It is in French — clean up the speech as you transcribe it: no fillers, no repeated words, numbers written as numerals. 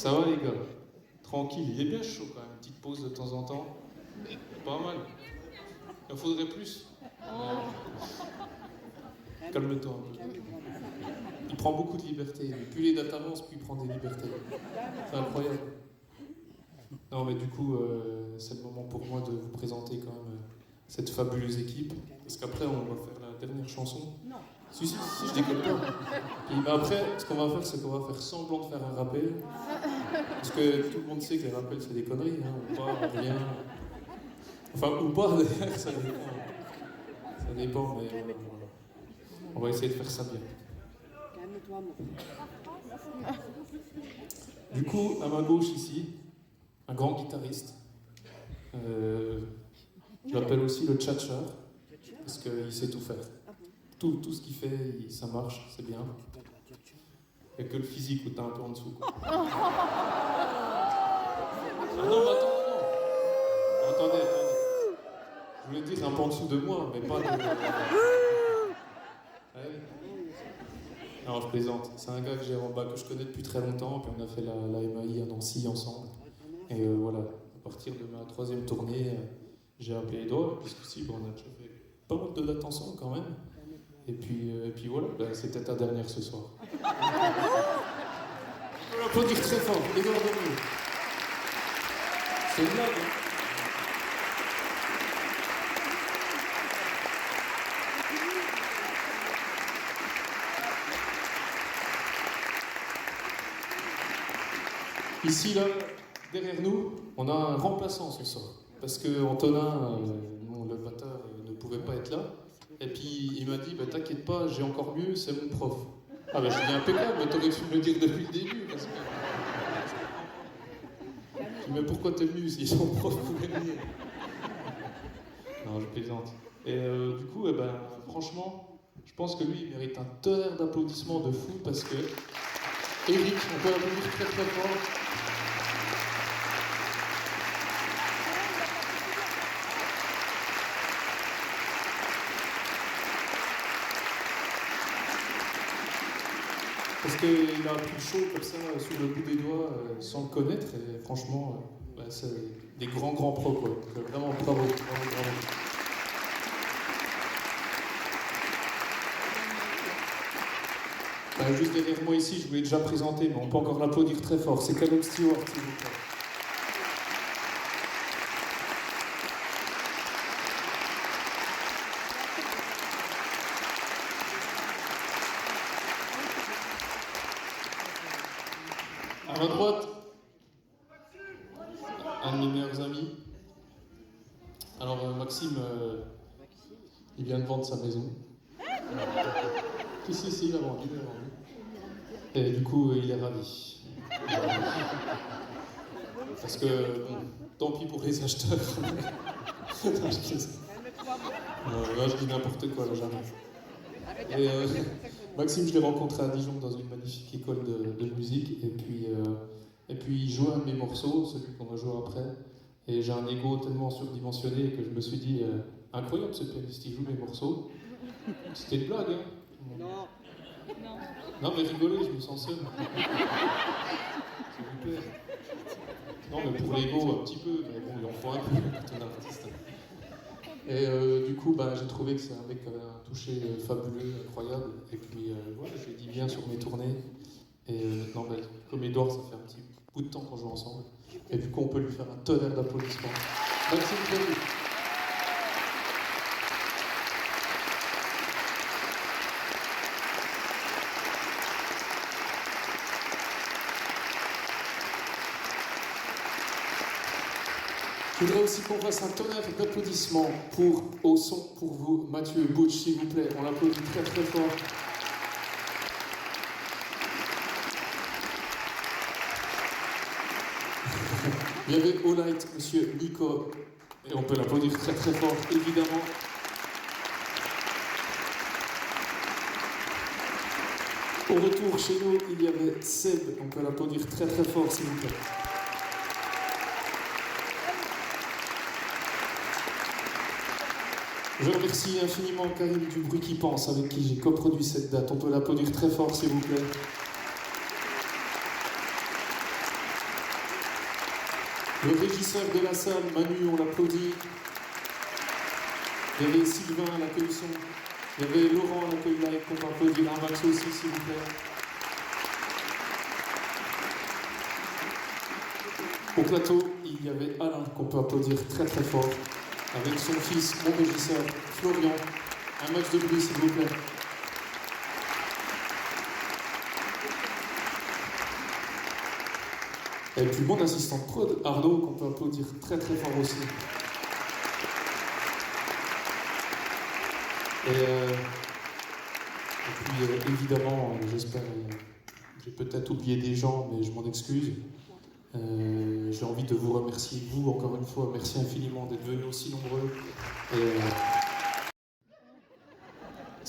Ça va les gars? Tranquille, il est bien chaud quand même, une petite pause de temps en temps. Pas mal. Il en faudrait plus. Calme-toi un peu. Il prend beaucoup de liberté. Plus les dates avancent, plus il prend des libertés. C'est incroyable. Non mais du coup, c'est le moment pour moi de vous présenter quand même cette fabuleuse équipe. Parce qu'après, on va faire la dernière chanson. Non. Si, je déconne pas. Et après, ce qu'on va faire, c'est qu'on va faire semblant de faire un rappel. Parce que tout le monde sait que les rappels, c'est des conneries, hein, ou pas, rien. Enfin, ou pas, d'ailleurs, ça dépend. Ça dépend, mais voilà. On va essayer de faire ça bien. Calme-toi, mon. Du coup, à ma gauche ici, un grand guitariste. Je l'appelle aussi le tchatcheur, parce qu'il sait tout faire. Tout ce qu'il fait, ça marche, c'est bien. Il n'y a que le physique où t'es un peu en dessous, quoi. Ah non, mais attends, non. Attendez. Je voulais dire un peu en dessous de moi, mais pas de... Ouais. Non, je plaisante. C'est un gars que je connais depuis très longtemps, puis on a fait la MAI à Nancy ensemble. Et voilà, à partir de ma 3e tournée, j'ai appelé Edouard, puisque si, on a déjà fait pas mal de dates ensemble quand même. Et puis voilà, c'était ta dernière ce soir. On peut l'applaudir très fort, Edouard Damieux. C'est une blague, hein. Ici, là, derrière nous, on a un remplaçant ce soir. Parce que Antonin, le batteur, ne pouvait pas être là. Et puis il m'a dit, t'inquiète pas, j'ai encore mieux, c'est mon prof. Ah je dis impeccable, mais t'aurais dû me le dire depuis le début. Parce que... Je dis, mais pourquoi t'es venu si son prof pouvait venir? Non, je plaisante. Et du coup, franchement, je pense que lui, il mérite un tonnerre d'applaudissements de fou parce que... Eric, on peut l'applaudir très très fort. Parce qu'il a pris chaud comme ça, sous le bout des doigts, sans le connaître, et franchement, c'est des grands pros, quoi. Donc, vraiment, bravo. Juste derrière moi ici, je voulais déjà présenter, mais on peut encore l'applaudir très fort. C'est Caleb Stewart, s'il vous plaît. À ma droite, un de mes meilleurs amis. Alors Maxime, il vient de vendre sa maison. Si, il a vendu. Et du coup, il est ravi. Parce que, tant pis pour les acheteurs. Non, je dis n'importe quoi, là, jamais. Et Maxime, je l'ai rencontré à Dijon dans une magnifique école de musique. Et puis, il jouait un de mes morceaux, celui qu'on va jouer après. Et j'ai un ego tellement surdimensionné que je me suis dit, incroyable ce pianiste, il joue mes morceaux. C'était une blague, hein? Non, mais rigolez, je me sens seul. S'il vous plaît. Non, mais pour l'ego, un petit peu, mais bon, il en faut un peu quand on est artiste. Et du coup, j'ai trouvé que c'est un mec qui avait un toucher fabuleux, incroyable. Et puis, voilà, je l'ai dit bien sur mes tournées. Et maintenant, comme Edouard, ça fait un petit bout de temps qu'on joue ensemble. Et du coup, on peut lui faire un tonnerre d'applaudissements. Maxime Prévost. Je voudrais aussi qu'on fasse un tonnerre d'applaudissements au son pour vous, Mathieu Butch, s'il vous plaît. On l'applaudit très très fort. Il y avait All Night, monsieur Nico, et on peut l'applaudir très très fort, évidemment. Au retour chez nous, il y avait Seb, on peut l'applaudir très très fort, s'il vous plaît. Je remercie infiniment Karim du Bruit qui pense, avec qui j'ai coproduit cette date. On peut l'applaudir très fort, s'il vous plaît. Le régisseur de la salle, Manu, on l'applaudit. Il y avait Sylvain à l'accueil son. Il y avait Laurent à l'accueil live, qu'on peut applaudir. Un max aussi, s'il vous plaît. Au plateau, il y avait Alain, qu'on peut applaudir très très fort, avec son fils, mon régisseur, Florian. Un max de bruit, s'il vous plaît. Et puis mon assistant de prod, Arnaud, qu'on peut applaudir très très fort aussi. Et puis évidemment, j'espère, j'ai peut-être oublié des gens, mais je m'en excuse. J'ai envie de vous remercier, vous, encore une fois, merci infiniment d'être venus aussi nombreux. Et,